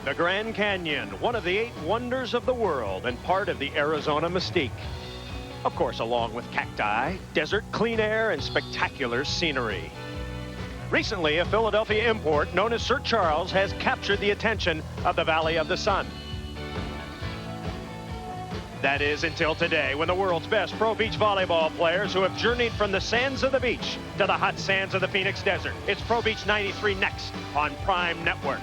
The Grand Canyon, one of the 8 wonders of the world and part of the Arizona mystique. Of course, along with cacti, desert, clean air, and spectacular scenery. Recently, a Philadelphia import known as Sir Charles has captured the attention of the Valley of the Sun. That is until today, when the world's best pro beach volleyball players who have journeyed from the sands of the beach to the hot sands of the Phoenix Desert. It's Pro Beach 93 next on Prime Network.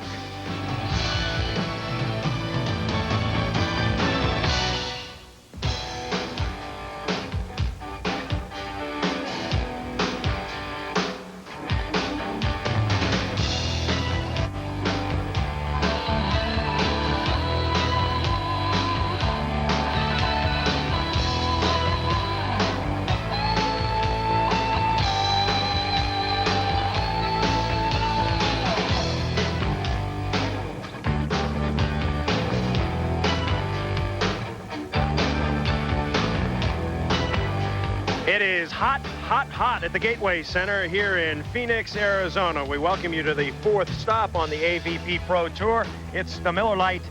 It is hot, hot, hot at the Gateway Center here in Phoenix, Arizona. We welcome you to the 4th stop on the AVP Pro Tour. It's the Miller Lite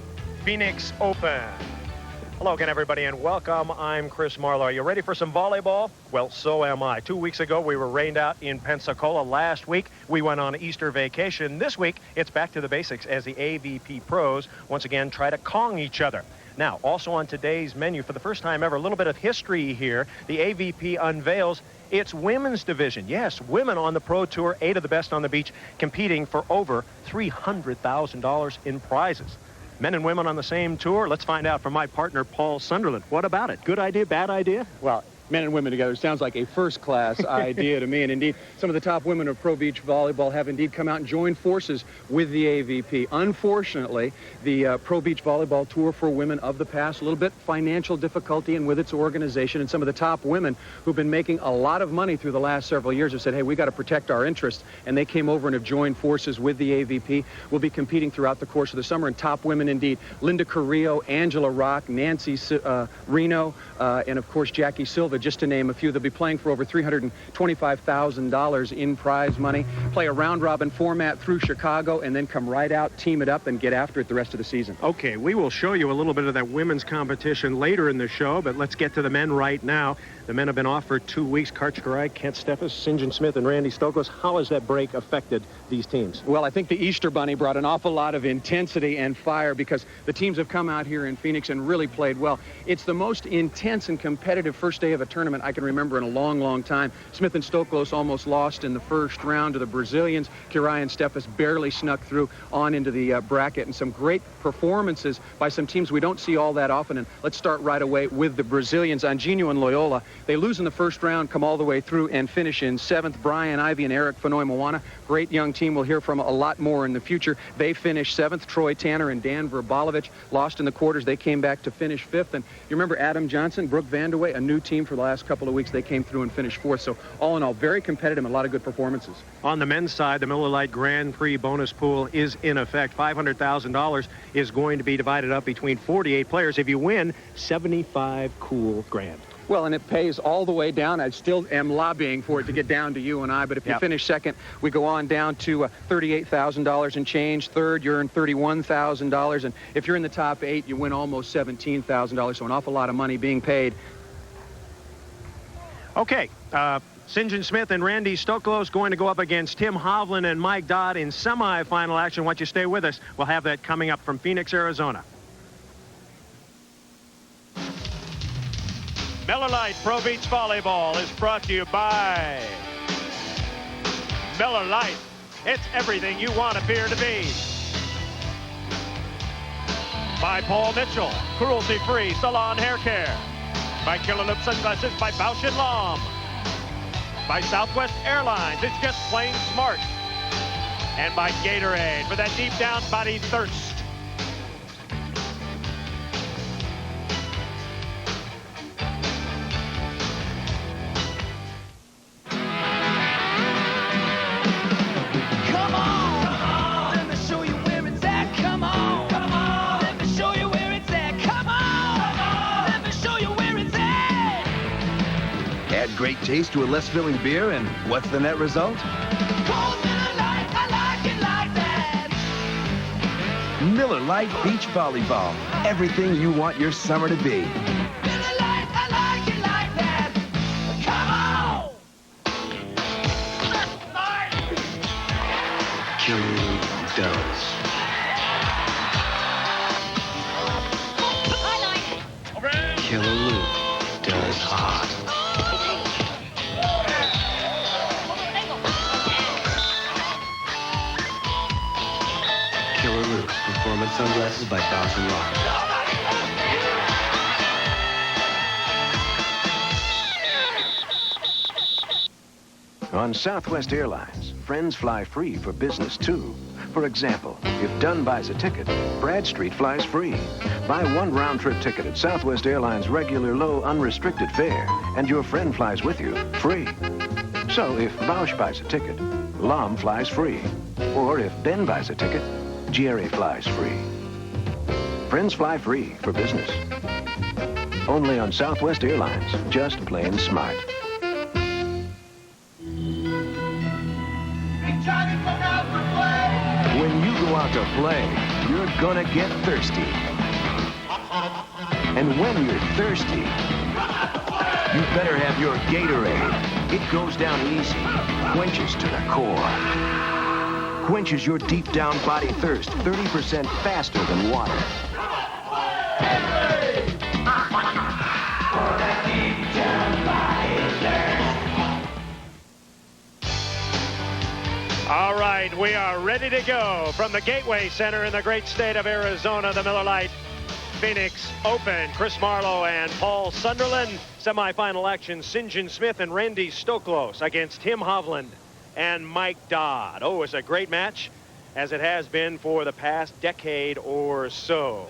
Phoenix Open. Hello again, everybody, and welcome. I'm Chris Marlowe. Are you ready for some volleyball? Well, so am I. 2 weeks ago, we were rained out in Pensacola. Last week, we went on Easter vacation. This week, it's back to the basics as the AVP pros once again try to Kong each other. Now, also on today's menu, for the first time ever, a little bit of history here. The AVP unveils its women's division. Yes, women on the Pro Tour, 8 of the best on the beach, competing for over $300,000 in prizes. Men and women on the same tour. Let's find out from my partner, Paul Sunderland. What about it? Good idea, bad idea? Well, men and women together sounds like a first-class idea to me. And indeed, some of the top women of pro beach volleyball have indeed come out and joined forces with the AVP. Unfortunately, the Pro Beach Volleyball Tour for women of the past, a little bit financial difficulty and with its organization, and some of the top women who've been making a lot of money through the last several years have said, hey, we got to protect our interests. And they came over and have joined forces with the AVP. We'll be competing throughout the course of the summer. And top women indeed, Linda Carrillo, Angela Rock, Nancy Reno, and of course, Jackie Silva, just to name a few. They'll be playing for over $325,000 in prize money, play a round-robin format through Chicago, and then come right out, team it up, and get after it the rest of the season. Okay, we will show you a little bit of that women's competition later in the show, but let's get to the men right now. The men have been off for 2 weeks. Karch Garay, Kent Steffes, St. John Smith, and Randy Stoklos. How has that break affected these teams? Well, I think the Easter Bunny brought an awful lot of intensity and fire because the teams have come out here in Phoenix and really played well. It's the most intense and competitive first day of a tournament I can remember in a long, long time. Smith and Stoklos almost lost in the first round to the Brazilians. Garay and Steffes barely snuck through on into the bracket, and some great performances by some teams we don't see all that often. And let's start right away with the Brazilians. Anginho and Loyola, they lose in the first round, come all the way through and finish in 7th. Brian Ivey and Eric Fenoy Moana, great young team. We'll hear from a lot more in the future. They finished 7th. Troy Tanner and Dan Verbalovich lost in the quarters. They came back to finish 5th. And you remember Adam Johnson, Brooke Vandewey, a new team for the last couple of weeks. They came through and finished 4th. So all in all, very competitive and a lot of good performances. On the men's side, the Miller Lite Grand Prix bonus pool is in effect. $500,000 is going to be divided up between 48 players. If you win, 75 cool grand. Well, and it pays all the way down. I still am lobbying for it to get down to you and I, but if you finish 2nd, we go on down to $38,000 and change. 3rd, you earn $31,000, and if you're in the top 8, you win almost $17,000, so an awful lot of money being paid. Okay, St. John Smith and Randy Stoklos going to go up against Tim Hovland and Mike Dodd in semifinal action. Why don't you stay with us? We'll have that coming up from Phoenix, Arizona. Miller Lite Pro Beach Volleyball is brought to you by Miller Lite. It's everything you want a beer to be. By Paul Mitchell, cruelty-free salon hair care. By Killer Loop Sunglasses by Bausch & Lomb. By Southwest Airlines, it's just plain smart. And by Gatorade for that deep down body thirst. Add great taste to a less filling beer, and what's the net result? Cold Miller Lite, I like it like that. Miller Lite Beach Volleyball. Everything you want your summer to be. Killer does. Killer Luke does hot. Killer Luke Performance Sunglasses by Dawson Rock. On Southwest Airlines, friends fly free for business, too. For example, if Dunn buys a ticket, Bradstreet flies free. Buy one round-trip ticket at Southwest Airlines' regular low, unrestricted fare, and your friend flies with you, free. So if Bausch buys a ticket, Lom flies free. Or if Ben buys a ticket, Jerry flies free. Friends fly free for business. Only on Southwest Airlines, just plain smart. When you go out to play, you're gonna get thirsty. And when you're thirsty, you better have your Gatorade. It goes down easy, quenches to the core. Quenches your deep down body thirst 30% faster than water. All right, we are ready to go from the Gateway Center in the great state of Arizona, the Miller Lite Phoenix Open. Chris Marlowe and Paul Sunderland. Semifinal action, St. John Smith and Randy Stoklos against Tim Hovland and Mike Dodd. Oh, it's a great match, as it has been for the past decade or so.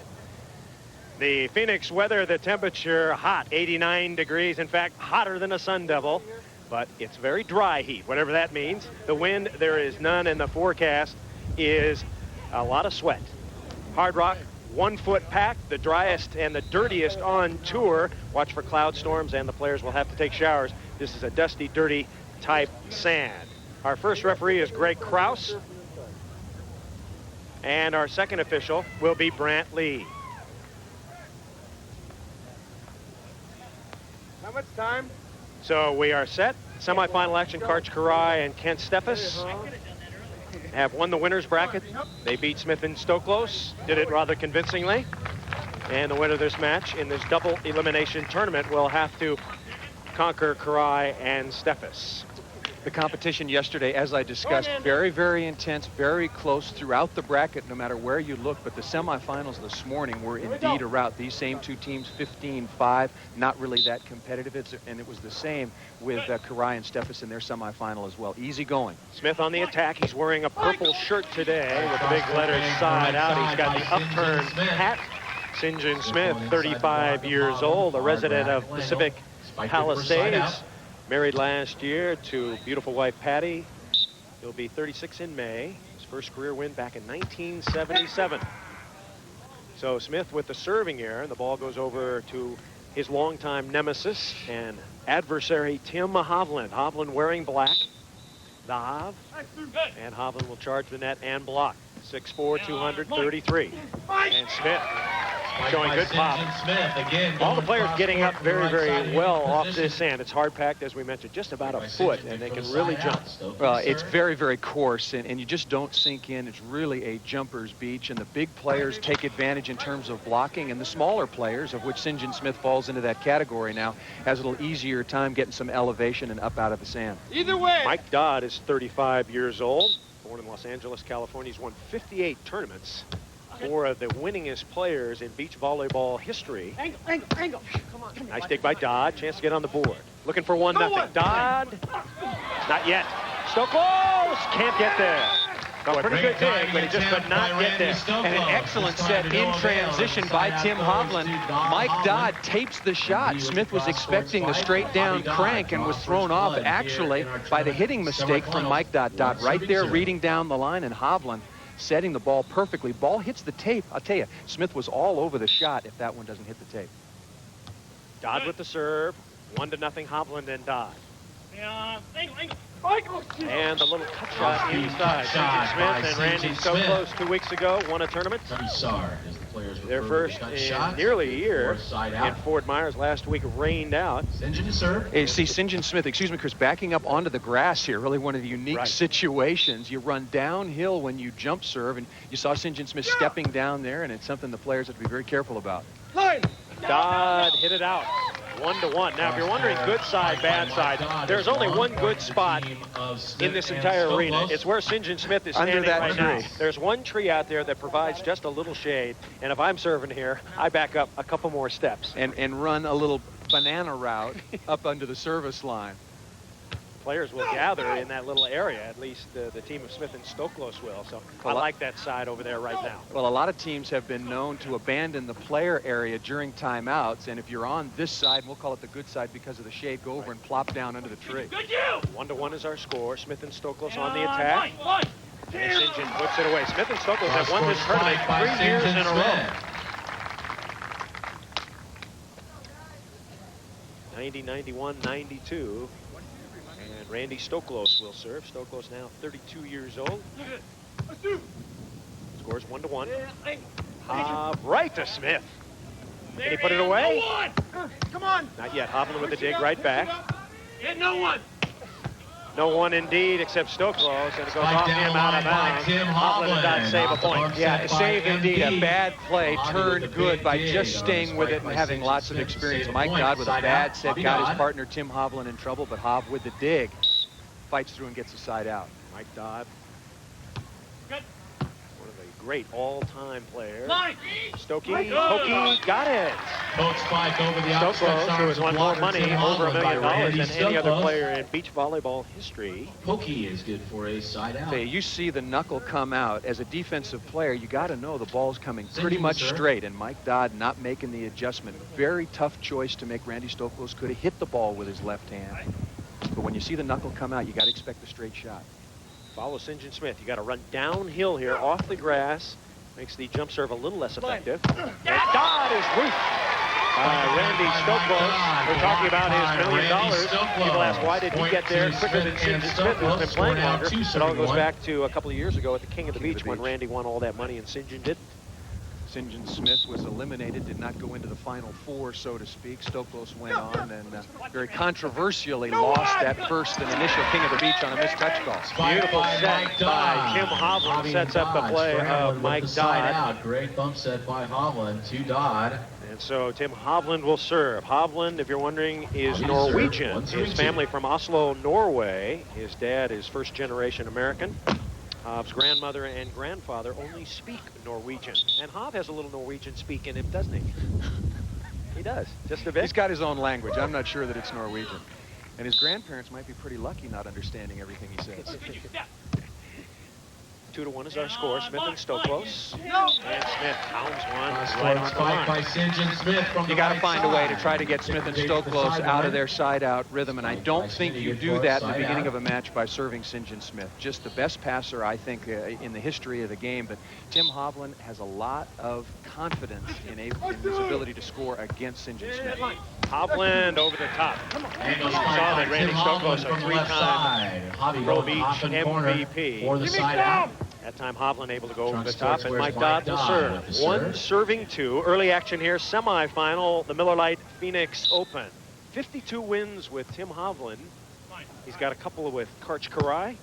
The Phoenix weather, the temperature hot, 89 degrees. In fact, hotter than a sun devil. But it's very dry heat, whatever that means. The wind, there is none, and the forecast is a lot of sweat. Hard Rock, 1 foot pack, the driest and the dirtiest on tour. Watch for cloud storms, and the players will have to take showers. This is a dusty, dirty type sand. Our first referee is Greg Krause. And our second official will be Brant Lee. How much time? So we are set. Semifinal action, Karch Karai and Kent Steffes have won the winner's bracket. They beat Smith and Stoklos, did it rather convincingly. And the winner of this match in this double elimination tournament will have to conquer Karai and Steffes. The competition yesterday, as I discussed, very, very intense, very close throughout the bracket, no matter where you look. But the semifinals this morning were indeed a rout. These same two teams, 15-5, not really that competitive. And it was the same with Karai and Steffes in their semifinal as well. Easy going. Smith on the attack. He's wearing a purple shirt today with the big letters side out. He's got the upturned hat. St. John Smith, 35 years old, a resident of Pacific Palisades. Married last year to beautiful wife Patty. He'll be 36 in May. His first career win back in 1977. So Smith with the serving error, and the ball goes over to his longtime nemesis and adversary, Tim Hovland. Hovland wearing black. The Hov. And Hovland will charge the net and block. 6'4", 233. And Smith showing good pop. All the players getting up very, very well off this sand. It's hard packed, as we mentioned, just about a foot, and they can really jump. Well, it's very, very coarse, and you just don't sink in. It's really a jumper's beach, and the big players take advantage in terms of blocking, and the smaller players, of which St. John Smith falls into that category now, has a little easier time getting some elevation and up out of the sand. Either way. Mike Dodd is 35 years old, born in Los Angeles, California. He's won 58 tournaments. Four of the winningest players in beach volleyball history. Angle. Come on. Nice dig by Dodd. Chance to get on the board. Looking for 1-0. Dodd. Not yet. Stoklos can't get there. A pretty good dig, but he just could not get there. And an excellent set in transition by Tim Hovland. Mike Dodd tapes the shot. Smith was expecting the straight down crank and was thrown off actually by the hitting mistake from Mike Dodd. Dodd right there reading down the line, and Hovland setting the ball perfectly. Ball hits the tape. I'll tell you, Smith was all over the shot if that one doesn't hit the tape. Dodd with the serve. 1-0 Hovland and Dodd. And the little cut shot inside. St. John Smith and Randy Stoklos 2 weeks ago won a tournament. Their first in nearly a year. And Fort Myers last week rained out. Hey, see, St. John Smith, excuse me, Chris, backing up onto the grass here, really one of the unique situations. You run downhill when you jump serve, and you saw St. John Smith stepping down there, and it's something the players have to be very careful about. Dodd hit it out. 1-1. Now, if you're wondering good side, bad side, there's only one good spot in this entire arena. It's where St. John Smith is standing right now. There's one tree out there that provides just a little shade, and if I'm serving here, I back up a couple more steps. And run a little banana route up under the service line. Players will gather in that little area, at least the team of Smith and Stoklos will. So I like that side over there right now. Well, a lot of teams have been known to abandon the player area during timeouts, and if you're on this side, we'll call it the good side because of the shade, go over and plop down under the tree. 1-1 is our score. Smith and Stoklos on the attack. And St. John puts it away. Smith and Stoklos have won this tournament 3 years in a row. 90, 91, 92. And Randy Stoklos will serve. Stoklos now 32 years old. Scores 1-1. Right to Smith. Can he put it away? Come on. Not yet. Hovland with the dig right back. No one. No one indeed except Stoklos, and it goes off him out of bounds. Hovland does save a point. Yeah, a save indeed. A bad play turned good by just staying with it and having lots of experience. Mike Dodd with a bad set got his partner Tim Hovland in trouble, but Hov with the dig fights through and gets the side out. Mike Dodd, one of the great all-time players. Stokey, Pokey, got it. Stoklos, who has won more money, over $1 million than any other player in beach volleyball history. Pokey is good for a side out. You see the knuckle come out. As a defensive player, you got to know the ball's coming pretty much straight, and Mike Dodd not making the adjustment. Very tough choice to make. Randy Stoklos could have hit the ball with his left hand. But when you see the knuckle come out, you got to expect a straight shot. Follow St. John Smith. You got to run downhill here off the grass. Makes the jump serve a little less effective. And Dodd is weak. Randy Stoklos. We're talking about his $1 million. People ask, why did he get there quicker than St. John Smith, who's been playing longer? It all goes back to a couple of years ago at the King of the Beach when Randy won all that money and St. John didn't. St. John Smith was eliminated, did not go into the Final Four, so to speak. Stoklos went on and very controversially lost that first and initial King of the Beach on a missed touch call. Beautiful set by Tim Hovland, sets up the play of Mike Dodd. Great bump set by Hovland to Dodd. And so Tim Hovland will serve. Hovland, if you're wondering, is Norwegian. His family from Oslo, Norway. His dad is first-generation American. Hov's grandmother and grandfather only speak Norwegian. And Hov has a little Norwegian speak in him, doesn't he? He does, just a bit. He's got his own language. I'm not sure that it's Norwegian. And his grandparents might be pretty lucky not understanding everything he says. 2-1 is our score. Smith and Stoklos. And Smith pounds one right on the line. By St. John Smith from You got to find a way to try to get Smith and Stoklos out of their side-out rhythm, and I don't think you do that in the beginning of a match by serving St. John Smith. Just the best passer, I think, in the history of the game, but Tim Hovland has a lot of confidence in his ability to score against St. John Smith. Hovland over the top. And you saw that Randy Stoklos, a three-time Pro Beach MVP. For the side out. That time Hovland able to go over the top, and Mike Dodd will serve. One serving two. Early action here, semifinal, the Miller Lite Phoenix Open. 52 wins with Tim Hovland. He's got a couple with Karch Karai.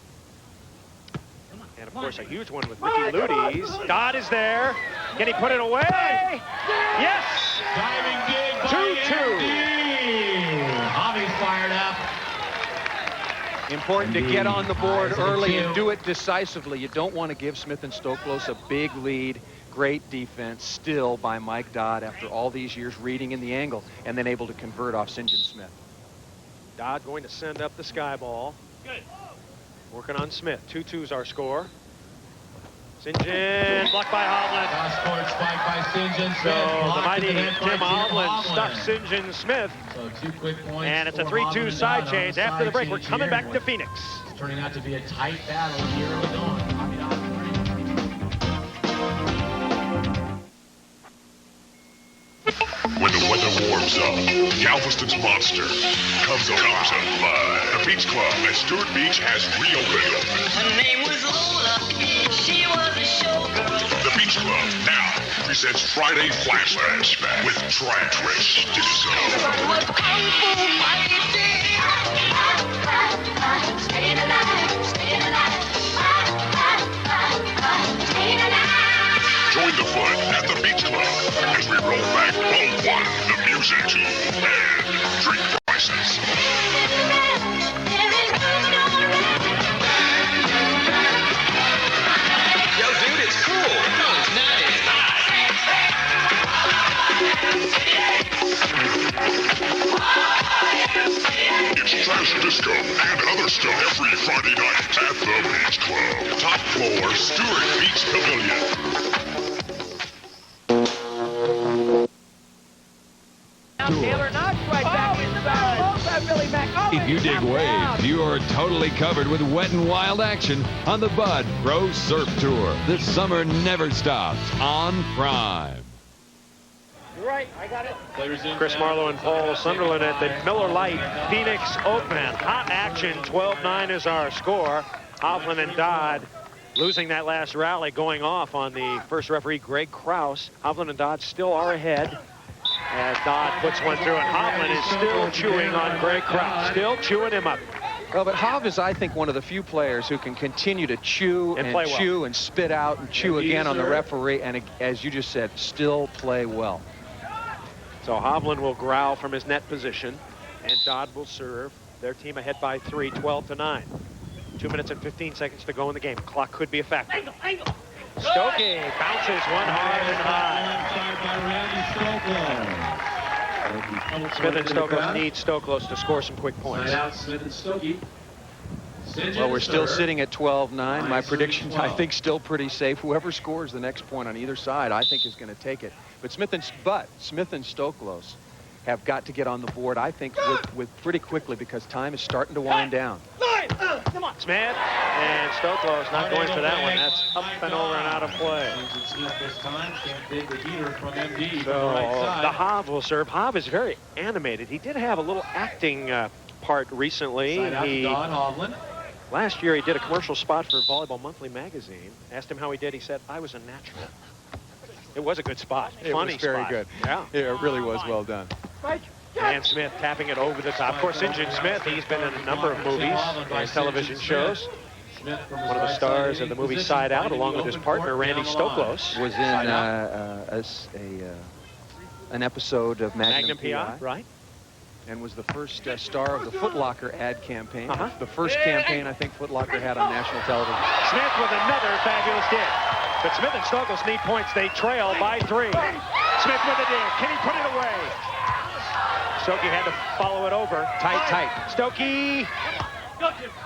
And of course, a huge one with Ricky Ludes. Dodd is there. Can he put it away? Yes! Diving dig by 2-2. Javi's fired up. Important to get on the board early and do it decisively. You don't want to give Smith and Stoklos a big lead. Great defense still by Mike Dodd after all these years reading in the angle and then able to convert off St. John Smith. Dodd going to send up the sky ball. Good. Working on Smith. 2-2's our score. St. John blocked by Hovland. Cross-court spike by St. John Smith. So the mighty Tim Hovland stuffs St. John Smith. So 2 quick points. And it's a 3-2 side change. After the break, we're coming back to Phoenix. It's turning out to be a tight battle here early on. When the weather warms moves up. Galveston's monster comes alive. The Beach Club at Stewart Beach has reopened. Her name was Lola. She was a showgirl. The Beach Club now presents Friday Flashback with Trish Disco. Was kung fu fighting. Staying alive, staying alive. Staying alive. Join the fun at the Beach Club as we roll back Ball 1, the music 2, and drink prices. Yo, dude, it's cool. No, it's not. It's Trash Disco and other stuff every Friday night at the Beach Club. Top floor, Stewart Beach Pavilion. If you dig waves, you're totally covered with wet and wild action on the Bud Pro Surf Tour. This summer never stops on Prime. You're right, I got it. Chris Marlowe and Paul Sunderland at the Miller Lite Phoenix Open. Hot action, 12-9 is our score. Hovland and Dodd losing that last rally, going off on the first referee, Greg Krause. Hovland and Dodd still are ahead as Dodd puts one through, and Hovland is still chewing on Greg Krause, still chewing him up. Well, but Hov is, I think, one of the few players who can continue to chew and chew and spit out and chew again on the referee, and as you just said, still play well. So Hovland will growl from his net position, and Dodd will serve. Their team ahead by 3, 12-9. 2 minutes and 15 seconds to go in the game. Clock could be a factor. Stokey bounces one hard and high. Smith and Stokos need Stokos to score some quick points. Well, we're still sitting at 12-9. My prediction, I think, still pretty safe. Whoever scores the next point on either side, I think, is going to take it. But Smith and Stokos have got to get on the board, I think, with pretty quickly, because time is starting to wind down. Come on, Smith and Stokos not going for that one. That's up and over and out of play. So the Hov will serve. Hov is very animated. He did have a little acting part recently. Last year he did a commercial spot for Volleyball Monthly magazine. Asked him how he did. He said, "I was a natural." It was a good spot. Funny was very spot. good. Yeah. Yeah, it really was well done. And Smith tapping it over the top. Of course, St. John Smith, he's been in a number of movies and television shows. One of the stars of the movie Side Out, along with his partner, Randy Stoklos. Was in an episode of Magnum PI. Right. And was the first star of the Foot Locker ad campaign. The first campaign I think Foot Locker had on national television. Smith with another fabulous dig. But Smith and Stokos need points. They trail by 3. Smith with a dig. Can he put it away? Stokey had to follow it over. Tight. Stokey.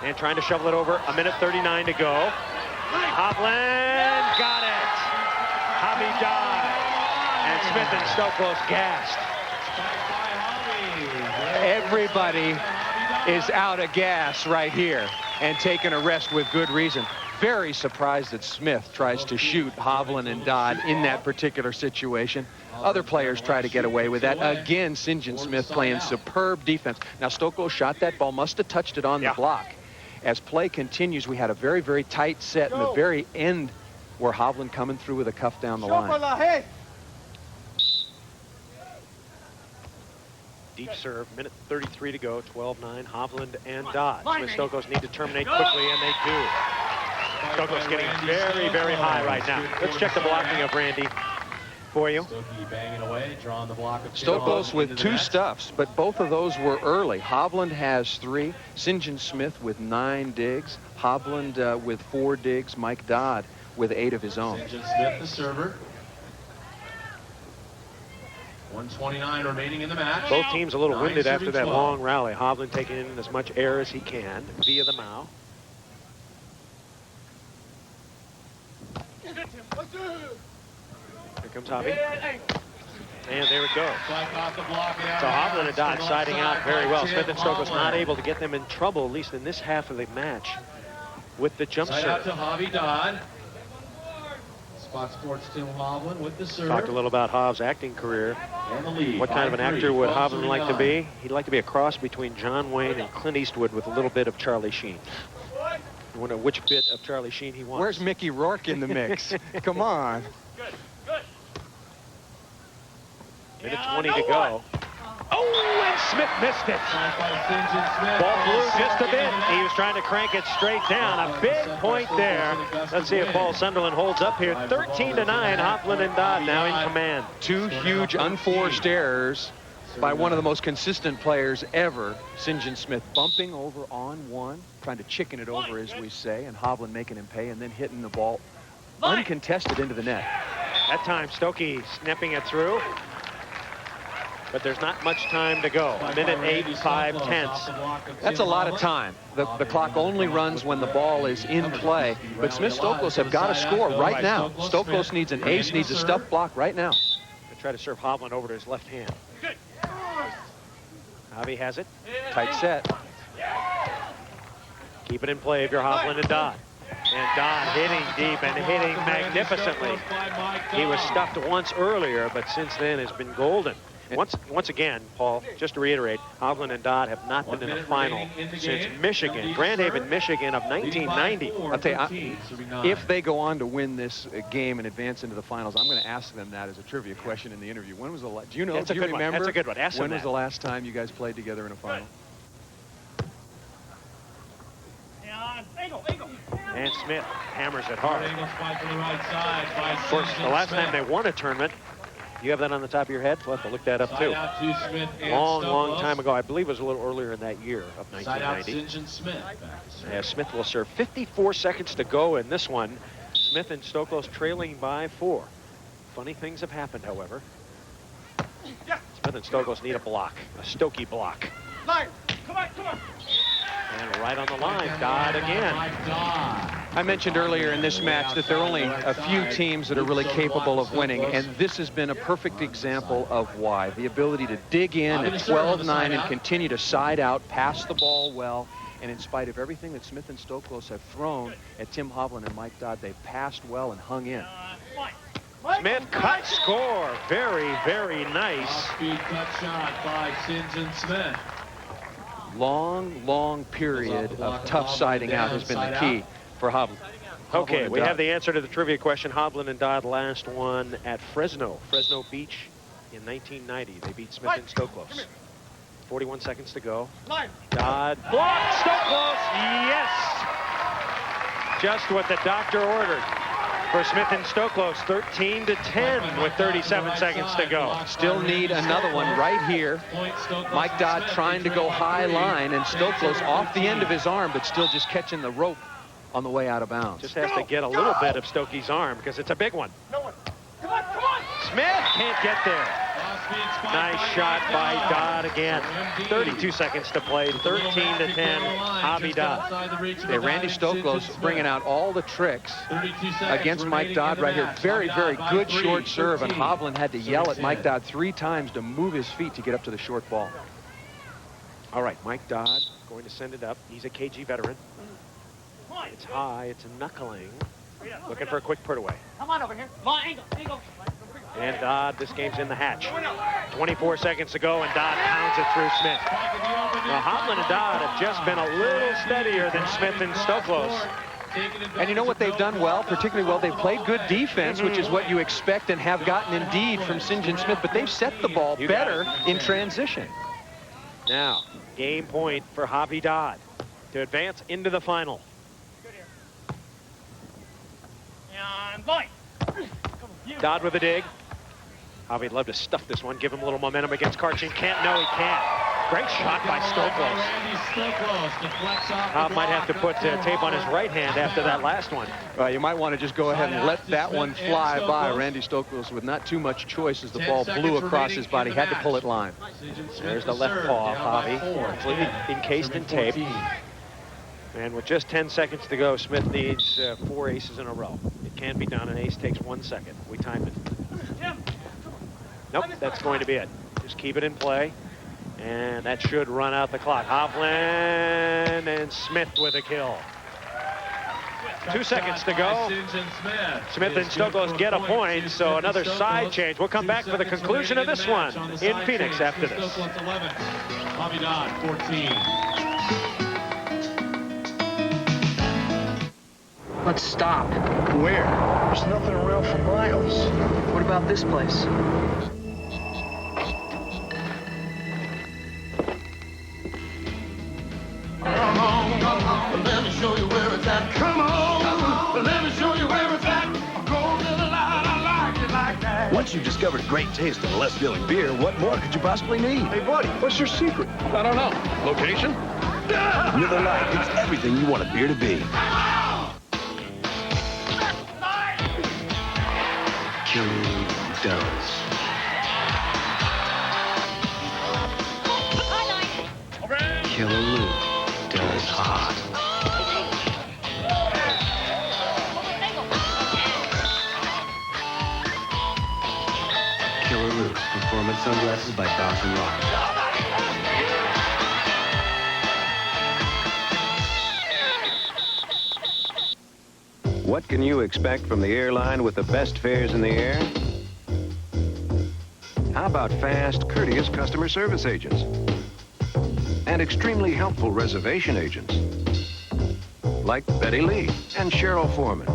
And trying to shovel it over. 1:39 to go. Hovland got it. Javi died. And Smith and Stokos gassed. Everybody is out of gas right here and taking a rest with good reason. Very surprised that Smith tries to shoot Hovland and Dodd in that particular situation. Other players try to get away with that. Again, St. John Smith playing superb defense. Now, Stokos shot that ball, must have touched it on the block. As play continues, we had a very, very tight set in the very end where Hovland coming through with a cuff down the line. Deep serve, 1:33 to go, 12-9, Hovland and Dodd. Smith Stokos need to terminate quickly, and they do. Stokos getting very, very high right now. Let's check the blocking of Randy for you. Stokos with 2 stuffs, but both of those were early. Hovland has 3. St. John Smith with 9 digs. Hovland with 4 digs. Mike Dodd with 8 of his own. St. John Smith, the server. 1:29 remaining in the match. Both teams a little winded after that long rally. Hovland taking in as much air as he can via the mouth. Here comes Javi. And there it goes. So Hovland and Dodd siding out very well. Smith and Stokos not able to get them in trouble, at least in this half of the match, with the jump serve. Out to Javi Dodd. Fox Sports Tim Hovland with the serve. Talked a little about Hov's acting career. And the lead. What kind of an actor would 5-3, Hovland like to 12-39. be? He'd like to be a cross between John Wayne and Clint Eastwood with a little bit of Charlie Sheen. I wonder which bit of Charlie Sheen he wants. Where's Mickey Rourke in the mix? Come on. Minute 20 to go. Oh, and Smith missed it. Ball flew just a bit. He was trying to crank it straight down. A big point there. Let's see if Paul Sunderland holds up here. 13-9. Hovland and Dodd now in command. Two huge unforced errors by one of the most consistent players ever, St. John Smith, bumping over on one, trying to chicken it over, as we say, and Hovland making him pay, and then hitting the ball uncontested into the net. That time, Stokey snipping it through. But there's not much time to go. A minute 8, 5/10. That's a lot of time. The clock only runs when the ball is in play. But Smith-Stokos have got to score right now. Stokos needs an ace, needs a stuff block right now. They try to serve Hovland over to his left hand. Javi has it. Tight set. Keep it in play if you're Hovland and Dodd. And Dodd hitting deep and hitting magnificently. He was stuffed once earlier, but since then has been golden. Once again, Paul, just to reiterate, Hovland and Dodd have not been in a final since Michigan, Grand Haven, Michigan of 1990. I'll tell you, if they go on to win this game and advance into the finals, I'm going to ask them that as a trivia question in the interview. When was the last? Do you know? That's a do you good one. remember? That's a good one. Ask when them was the last time you guys played together in a final? And Smith hammers it hard. Of course, the last time they won a tournament, you have that on the top of your head? We'll have to look that up, too. Long time ago. I believe it was a little earlier in that year of 1990. Yeah, Smith will serve. 54 seconds to go in this one. Smith and Stokos trailing by 4. Funny things have happened, however. Smith and Stokos need a block, a Stokey block. Come on. And right on the line, Dodd again. I mentioned earlier in this match that there are only a few teams that are really capable of winning, and this has been a perfect example of why. The ability to dig in at 12-9 and continue to side out, pass the ball well, and in spite of everything that Smith and Stokos have thrown at Tim Hovland and Mike Dodd, they've passed well and hung in. Smith cut score. Very, very nice. Speed cut shot by St. John Smith. Long period of tough siding out has been the key for Hovland. Okay, we have the answer to the trivia question. Hovland and Dodd last won at Fresno Beach in 1990. They beat Smith and Stokos. 41 seconds to go. Dodd blocked. Stokos, yes! Just what the doctor ordered for Smith and Stokos. 13-10 with 37 seconds to go. Still need another one right here. Mike Dodd trying to go high line, and Stokos off the end of his arm, but still just catching the rope on the way out of bounds. Just has to get a little bit of Stokey's arm because it's a big one. Come on. Smith can't get there. Nice shot by Dodd again. 32 seconds to play. 13-10. Javi Dodd. Hey, Randy Stokos bringing out all the tricks against Mike Dodd right here. Very good short serve, and Hovland had to yell at Mike Dodd 3 times to move his feet to get up to the short ball. All right, Mike Dodd going to send it up. He's a KG veteran. It's high. It's a knuckling. Looking for a quick put away. Come on over here. Come on, angle. And Dodd, this game's in the hatch. 24 seconds to go, and Dodd pounds it through Smith. Now, Hovland and Dodd have just been a little steadier than Smith and Stokos. And you know what they've done well, particularly well? They've played good defense, which is what you expect and have gotten indeed from St. John Smith, but they've set the ball better in transition. Now, game point for Javi Dodd to advance into the final. Dodd with a dig. Javi'd love to stuff this one, give him a little momentum against Karchin. No, he can't. Great shot by Stokos. Jav might have to put tape on his right hand after that last one. You might want to just go ahead and let that one fly by. Randy Stokos with not too much choice as the ball blew across his body. Had to pull it line. There's the left paw of Javi, completely encased in tape. And with just 10 seconds to go, Smith needs 4 aces in a row. It can be done. An ace takes 1 second. We timed it. Nope, that's going to be it. Just keep it in play. And that should run out the clock. Hovland and Smith with a kill. 2 seconds to go. Smith and Stokos get a point, so another side change. We'll come back for the conclusion of this one in Phoenix after this. Bobby Dodd, 14. Let's stop. Where? There's nothing around for miles. What about this place? Come on, let me show you where it's at. Come on, let me show you where it's at. Go to the line, I like it like that. Once you've discovered great taste in less filling beer, what more could you possibly need? Hey, buddy, what's your secret? I don't know. Location? Miller Lite, it's everything you want a beer to be. Killer does. Killer Lou does hot. Killer Lou, performance sunglasses by Dawson Rock. What can you expect from the airline with the best fares in the air? How about fast, courteous customer service agents? And extremely helpful reservation agents, like Betty Lee and Cheryl Foreman.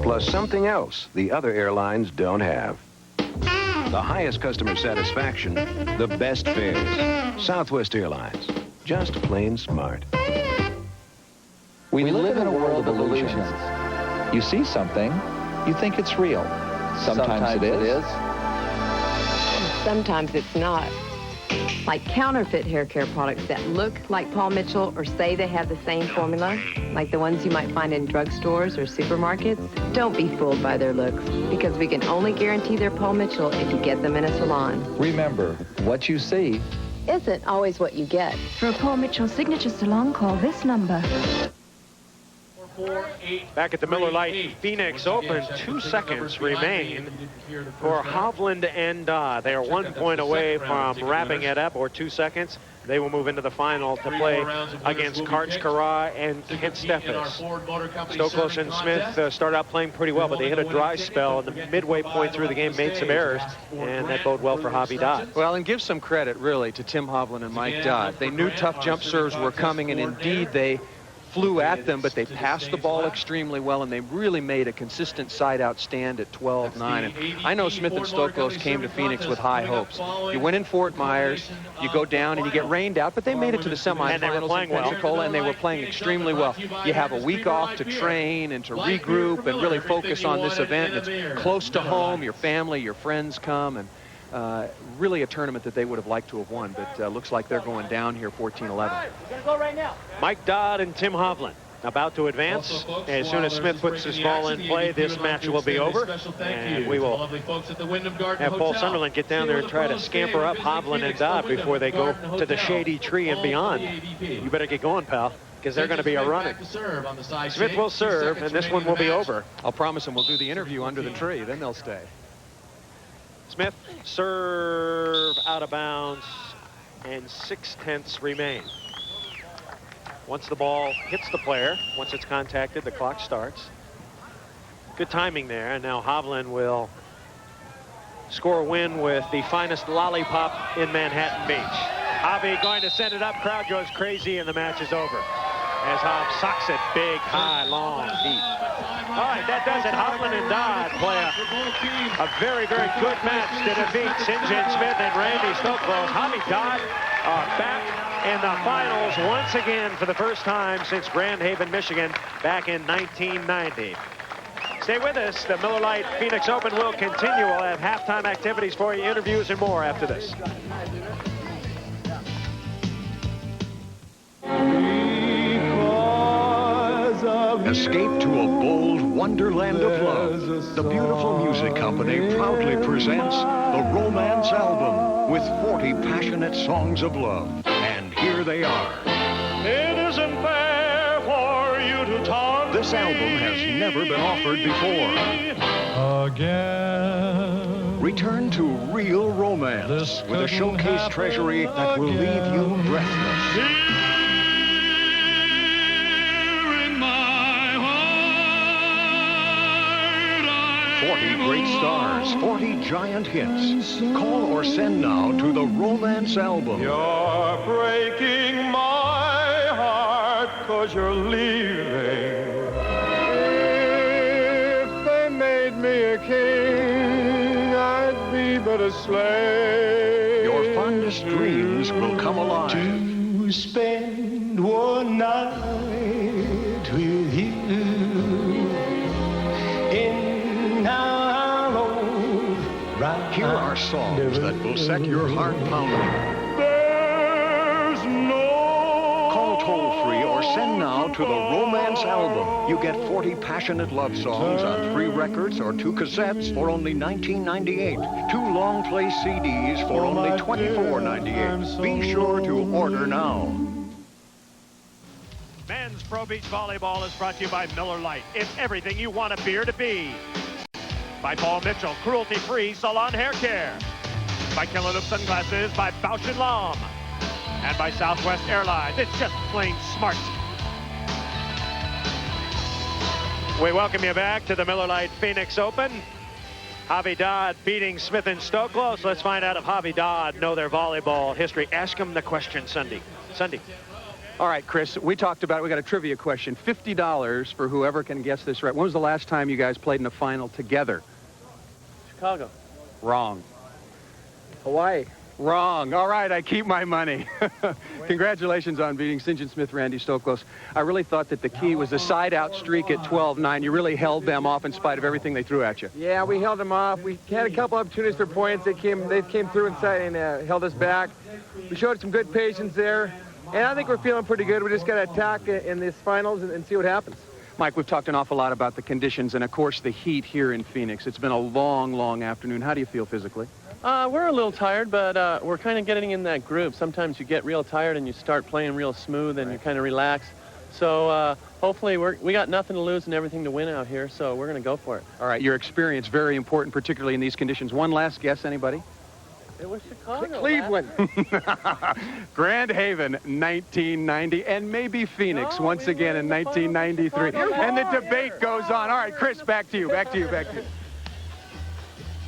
Plus something else the other airlines don't have. The highest customer satisfaction, the best fares. Southwest Airlines, just plain smart. We live in a world of illusions. You see something, you think it's real. Sometimes it is. Sometimes it's not. Like counterfeit hair care products that look like Paul Mitchell or say they have the same formula, like the ones you might find in drugstores or supermarkets. Don't be fooled by their looks, because we can only guarantee they're Paul Mitchell if you get them in a salon. Remember, what you see isn't always what you get. For a Paul Mitchell signature salon, call this number. Back at the Miller Lite Phoenix Open, 2 seconds remain for Hovland and Dodd. They are 1 point away from wrapping it up, or 2 seconds. They will move into the final to play against Karch Kara and Kent Steffes. Stokos and Smith started out playing pretty well, but they hit a dry spell in the midway point through the game, made some errors, and that bode well for Javi Dodd. Well, and give some credit, really, to Tim Hovland and Mike Dodd. They knew tough jump serves were coming, and indeed they flew at them, but they passed the ball extremely well, and they really made a consistent side-out stand at 12-9. And I know Smith and Stokos came to Phoenix with high hopes. You win in Fort Myers, you go down and you get rained out, but they made it to the semifinals in Pensacola, and they were playing extremely well. You have a week off to train and to regroup and really focus on this event. It's close to home, your family, your friends come, and really a tournament that they would have liked to have won, but looks like they're going down here 14-11. Mike Dodd and Tim Hovland about to advance. As soon as Smith puts his ball in play, this match will be over, and we will have Paul Sunderland get down there and try to scamper up Hovland and Dodd before they go to the Shady Tree and beyond. You better get going, pal, because they're going to be a running. Smith will serve, and this one will be over. I'll promise them we'll do the interview under the tree, then they'll stay. Smith, serve out of bounds, and 6/10 remain. Once the ball hits the player, once it's contacted, the clock starts. Good timing there, and now Hovland will score a win with the finest lollipop in Manhattan Beach. Javi going to send it up, crowd goes crazy, and the match is over. As Hov socks it big, high, long, deep. All right, that does it. Hovland and Dodd play a very, very good match to defeat St. John Smith and Randy Stokos. Javi Dodd are back in the finals once again for the first time since Grand Haven, Michigan, back in 1990. Stay with us. The Miller Lite Phoenix Open will continue. We'll have halftime activities for you, interviews, and more after this. Escape to a bold wonderland of love. The Beautiful Music Company proudly presents the Romance Album with 40 passionate songs of love. And here they are. It isn't fair for you to taunt This album has never been offered before. again. Return to real romance with a showcase treasury that will leave you breathless. great stars, 40 giant hits. Call or send now to the Romance Album. You're breaking my heart 'cause you're leaving. If they made me a king, I'd be but a slave. Your fondest dreams will come alive. To spend one night with you in our old right. Here are songs that will set your heart pounding. There's no... Call toll-free or send now to the Romance Album. You get 40 passionate love songs on 3 records or 2 cassettes for only $19.98. 2 long-play CDs for only $24.98. Be sure to order now. Men's Pro Beach Volleyball is brought to you by Miller Lite. It's everything you want a beer to be. By Paul Mitchell, cruelty-free salon hair care. By Killer Loop Sunglasses, by Bausch & Lomb. And by Southwest Airlines. It's just plain smart. We welcome you back to the Miller Lite Phoenix Open. Javi Dodd beating Smith and Stokelo. So let's find out if Javi Dodd know their volleyball history. Ask him the question, Sunday. All right, Chris, we talked about it. We got a trivia question. $50 for whoever can guess this right. When was the last time you guys played in a final together? Chicago. Wrong. Hawaii. Wrong. All right, I keep my money. Congratulations on beating St. John Smith, Randy Stoklos. I really thought that the key was the side-out streak at 12-9. You really held them off in spite of everything they threw at you. Yeah, we held them off. We had a couple opportunities for points. They came through inside and held us back. We showed some good patience there. And I think we're feeling pretty good. We just got to attack in these finals and see what happens. Mike, we've talked an awful lot about the conditions and, of course, the heat here in Phoenix. It's been a long, long afternoon. How do you feel physically? We're a little tired, but we're kind of getting in that groove. Sometimes you get real tired and you start playing real smooth and you kind of relax. So hopefully we got nothing to lose and everything to win out here, so we're going to go for it. All right, your experience, very important, particularly in these conditions. One last guess, anybody? It was Chicago. Cleveland. Grand Haven, 1990, and maybe Phoenix once again in 1993. And the debate goes on. All right, Chris, back to you.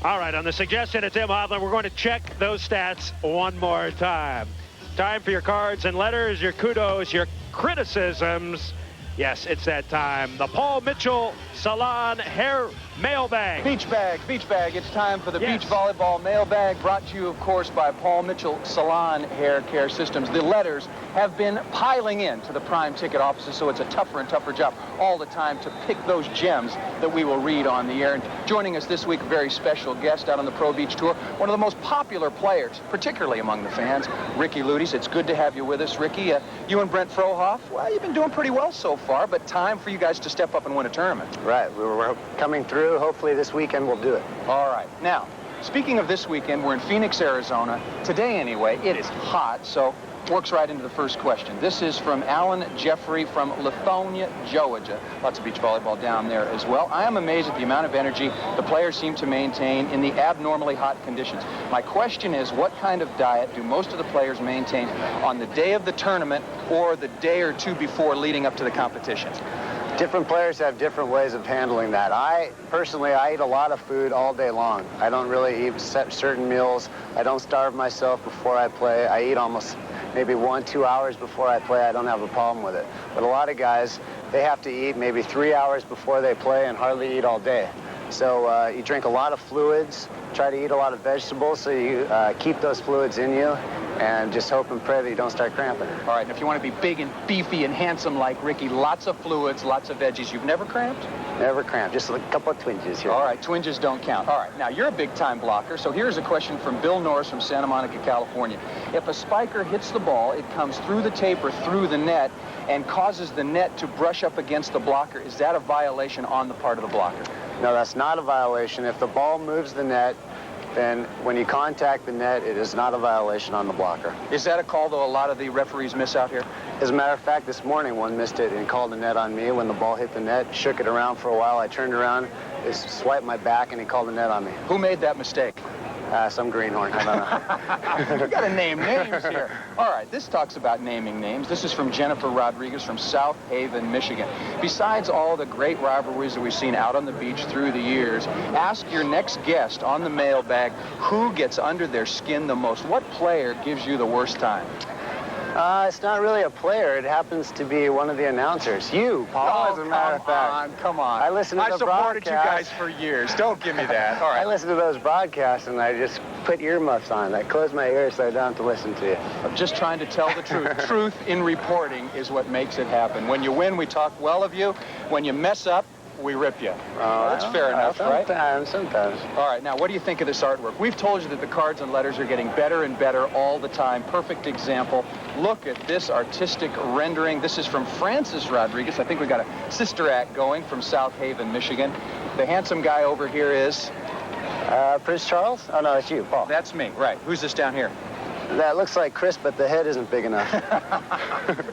All right, on the suggestion of Tim Hovland, we're going to check those stats one more time. Time for your cards and letters, your kudos, your criticisms. Yes, it's that time. The Paul Mitchell Salon Hair Mailbag. Beach bag. It's time for the Beach Volleyball Mailbag, brought to you, of course, by Paul Mitchell Salon Hair Care Systems. The letters have been piling in to the Prime Ticket offices, so it's a tougher and tougher job all the time to pick those gems that we will read on the air. And joining us this week, a very special guest out on the Pro Beach Tour, one of the most popular players, particularly among the fans, Ricky Ludes. It's good to have you with us, Ricky. You and Brent Frohoff, well, you've been doing pretty well so far, but time for you guys to step up and win a tournament. Right, we're coming through. Hopefully this weekend we'll do it. All right. Now, speaking of this weekend, we're in Phoenix, Arizona. Today, anyway, it is hot, so works right into the first question. This is from Alan Jeffrey from Lithonia, Georgia. Lots of beach volleyball down there as well. I am amazed at the amount of energy the players seem to maintain in the abnormally hot conditions. My question is, what kind of diet do most of the players maintain on the day of the tournament or the day or two before leading up to the competition? Different players have different ways of handling that. Personally, I eat a lot of food all day long. I don't really eat certain meals. I don't starve myself before I play. I eat almost maybe 1-2 hours before I play. I don't have a problem with it. But a lot of guys, they have to eat maybe 3 hours before they play and hardly eat all day. So you drink a lot of fluids, try to eat a lot of vegetables so you keep those fluids in you, and just hope and pray that you don't start cramping. All right, and if you want to be big and beefy and handsome like Ricky, lots of fluids, lots of veggies. You've never cramped? Never cramped, just a couple of twinges here. All right, twinges don't count. All right, now you're a big-time blocker, so here's a question from Bill Norris from Santa Monica, California. If a spiker hits the ball, it comes through the tape or through the net and causes the net to brush up against the blocker, is that a violation on the part of the blocker? No, that's not a violation. If the ball moves the net, then when you contact the net, it is not a violation on the blocker. Is that a call, though, a lot of the referees miss out here? As a matter of fact, this morning one missed it and called the net on me. When the ball hit the net, shook it around for a while. I turned around, it swiped my back, and he called the net on me. Who made that mistake? Some greenhorn, I don't know. You got to name names here. All right, this talks about naming names. This is from Jennifer Rodriguez from South Haven, Michigan. Besides all the great rivalries that we've seen out on the beach through the years, ask your next guest on the mailbag who gets under their skin the most. What player gives you the worst time? It's not really a player. It happens to be one of the announcers. You, Paul, as a matter of fact. Come on. I listen to the supported broadcast. you guys for years. Don't give me that. All right. I listen to those broadcasts, and I just put earmuffs on. I close my ears so I don't have to listen to you. I'm just trying to tell the truth. Truth in reporting is what makes it happen. When you win, we talk well of you. When you mess up, we rip you. That's fair enough, right? Sometimes. All right, now, what do you think of this artwork? We've told you that the cards and letters are getting better and better all the time. Perfect example. Look at this artistic rendering. This is from Francis Rodriguez. I think we got a sister act going from South Haven, Michigan. The handsome guy over here is? Prince Charles? Oh, no, it's you, Paul. That's me, right. Who's this down here? That looks like Chris, but the head isn't big enough.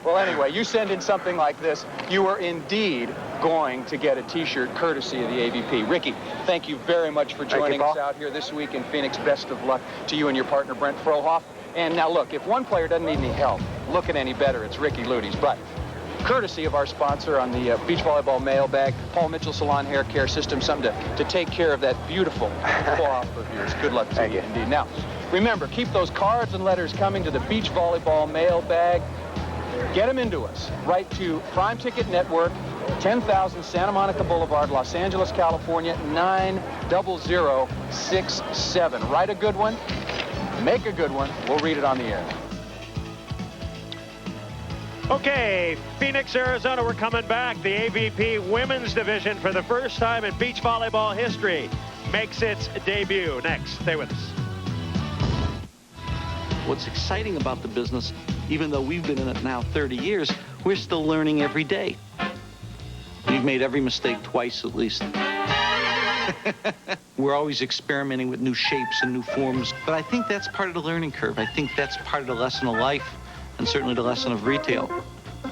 Well, anyway, you send in something like this, you are indeed going to get a T-shirt courtesy of the AVP. Ricky, thank you very much for joining us out here this week in Phoenix. Best of luck to you and your partner, Brent Frohoff. And now, look, if one player doesn't need any help looking any better, it's Ricky Luty's. But courtesy of our sponsor on the beach volleyball mailbag, Paul Mitchell Salon Hair Care System, something to take care of that beautiful claw of yours. Good luck to you indeed. Now, remember, keep those cards and letters coming to the beach volleyball mailbag. Get them into us. Write to Prime Ticket Network, 10,000 Santa Monica Boulevard, Los Angeles, California, 90067. Write a good one. Make a good one. We'll read it on the air. Okay, Phoenix, Arizona, we're coming back. The AVP Women's Division, for the first time in beach volleyball history, makes its debut. Next, stay with us. What's exciting about the business, even though we've been in it now 30 years, we're still learning every day. We've made every mistake twice at least. We're always experimenting with new shapes and new forms, but I think that's part of the learning curve. I think that's part of the lesson of life, and certainly the lesson of retail.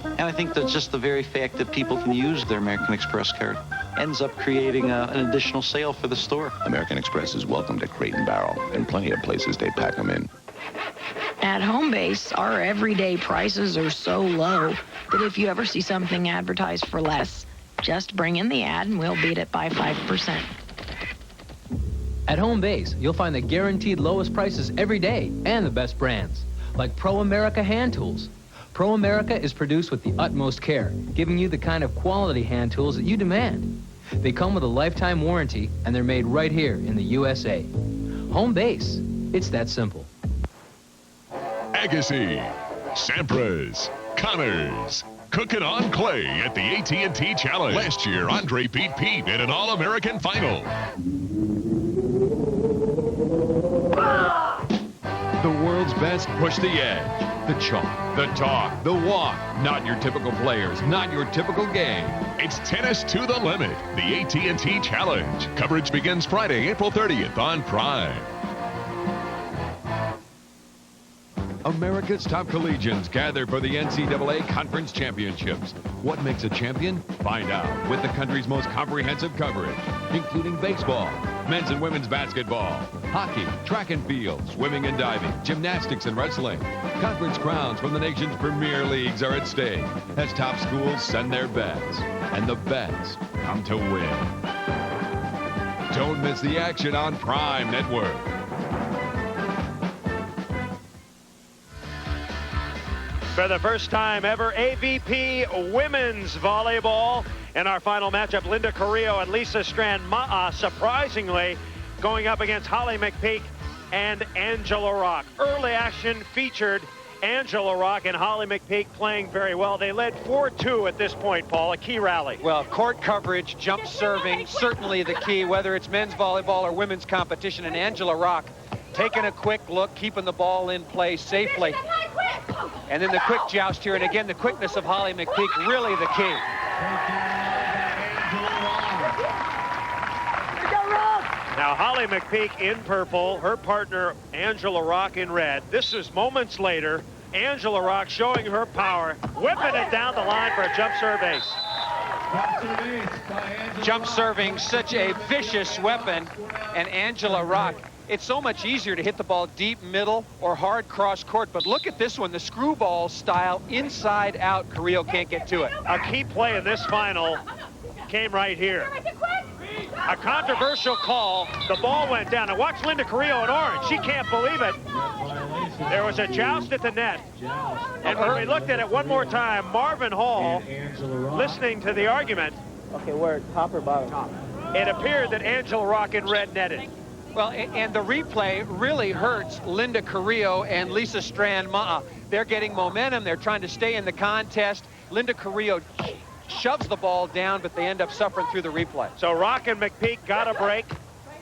And I think that just the very fact that people can use their American Express card ends up creating an additional sale for the store. American Express is welcome to Crate and Barrel, and plenty of places they pack them in. At Home Base, our everyday prices are so low that if you ever see something advertised for less, just bring in the ad and we'll beat it by 5%. At Home Base, you'll find the guaranteed lowest prices every day and the best brands, like Pro America hand tools. Pro America is produced with the utmost care, giving you the kind of quality hand tools that you demand. They come with a lifetime warranty, and they're made right here in the USA. Home Base, it's that simple. Agassi, Sampras, Connors, cooking on clay at the AT&T Challenge. Last year, Andre beat Pete in an All-American final. The world's best push the edge. The chalk, the talk, the walk. Not your typical players, not your typical game. It's tennis to the limit. The AT&T Challenge. Coverage begins Friday, April 30th on Prime. America's top collegians gather for the NCAA Conference Championships. What makes a champion? Find out with the country's most comprehensive coverage, including baseball, men's and women's basketball, hockey, track and field, swimming and diving, gymnastics and wrestling. Conference crowns from the nation's premier leagues are at stake as top schools send their bets, and the bets come to win. Don't miss the action on Prime Network. For the first time ever, AVP Women's Volleyball. In our final matchup, Linda Carrillo and Lisa Strand-Ma'a, surprisingly, going up against Holly McPeak and Angela Rock. Early action featured Angela Rock and Holly McPeak playing very well. They led 4-2 at this point, Paul, a key rally. Well, court coverage, jump serving, certainly the key, whether it's men's volleyball or women's competition. And Angela Rock taking a quick look, keeping the ball in play safely. And then the quick joust here, and again, the quickness of Holly McPeak, really the key. Now, Holly McPeak in purple, her partner, Angela Rock, in red. This is moments later. Angela Rock showing her power, whipping it down the line for a jump serve ace. Jump serving, such a vicious weapon, and Angela Rock it's so much easier to hit the ball deep middle or hard cross court. But look at this one, the screwball style, inside out. Carrillo can't get to it. A key play in this final came right here. A controversial call. The ball went down. And watch Linda Carrillo in orange. She can't believe it. There was a joust at the net. And when we looked at it one more time, Marvin Hall, listening to the argument. Okay, where, top or bottom? Top. It appeared that Angela Rock in red netted. Well, and the replay really hurts Linda Carrillo and Lisa Strand-Ma'a. They're getting momentum. They're trying to stay in the contest. Linda Carrillo shoves the ball down, but they end up suffering through the replay. So Rock and McPeak got a break.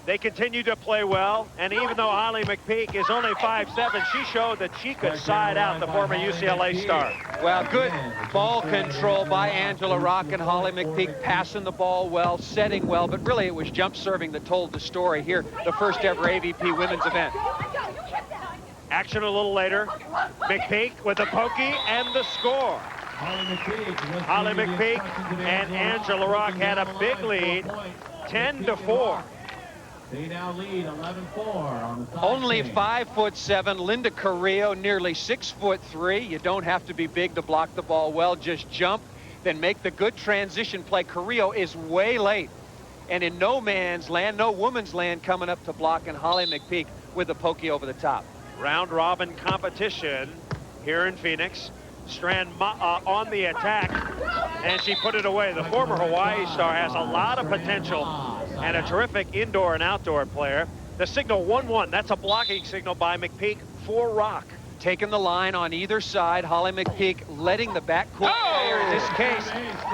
They continue to play well, and even though Holly McPeak is only 5'7", she showed that she could side out the former UCLA star. Well, good ball control by Angela Rock and Holly McPeak, passing the ball well, setting well, but really it was jump serving that told the story here, the first ever AVP women's event. Action a little later. McPeak with the pokey and the score. Holly McPeak and Angela Rock had a big lead, 10-4. They now lead 11-4 on the top. Only 5'7", Linda Carrillo, nearly 6'3". You don't have to be big to block the ball well. Just jump, then make the good transition play. Carrillo is way late, and in no man's land, no woman's land, coming up to block, and Holly McPeak with a pokey over the top. Round robin competition here in Phoenix. Strand-Ma'a on the attack, and she put it away. The former Hawaii star has a lot of potential and a terrific indoor and outdoor player. The signal 1-1, that's a blocking signal by McPeak for Rock. Taking the line on either side, Holly McPeak letting the backcourt player in this case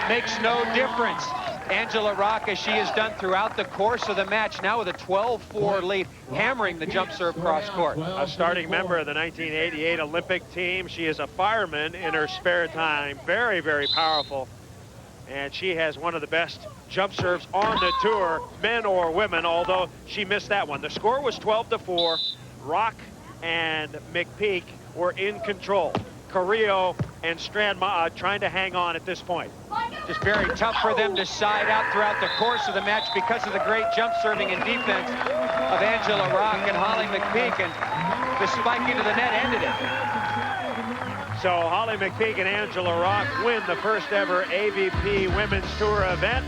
makes no difference. Angela Rock, as she has done throughout the course of the match, now with a 12-4 lead, hammering the jump serve cross court. A starting member of the 1988 Olympic team. She is a fireman in her spare time. Very, very powerful. And she has one of the best jump serves on the tour, men or women, although she missed that one. The score was 12-4. Rock and McPeak were in control. Carrillo and Strand-Ma'a trying to hang on at this point. Just very tough for them to side out throughout the course of the match because of the great jump serving and defense of Angela Rock and Holly McPeak, and the spike into the net ended it. So Holly McPeak and Angela Rock win the first ever AVP Women's Tour event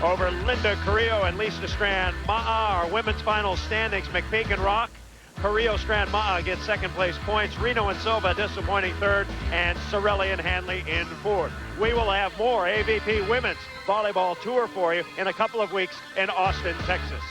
over Linda Carrillo and Lisa Strand-Ma'a. Our women's final standings, McPeak and Rock. Carrillo, Strand-Ma'a gets second place points. Reno and Silva disappointing third, and Sorelli and Hanley in fourth. We will have more AVP Women's Volleyball Tour for you in a couple of weeks in Austin, Texas.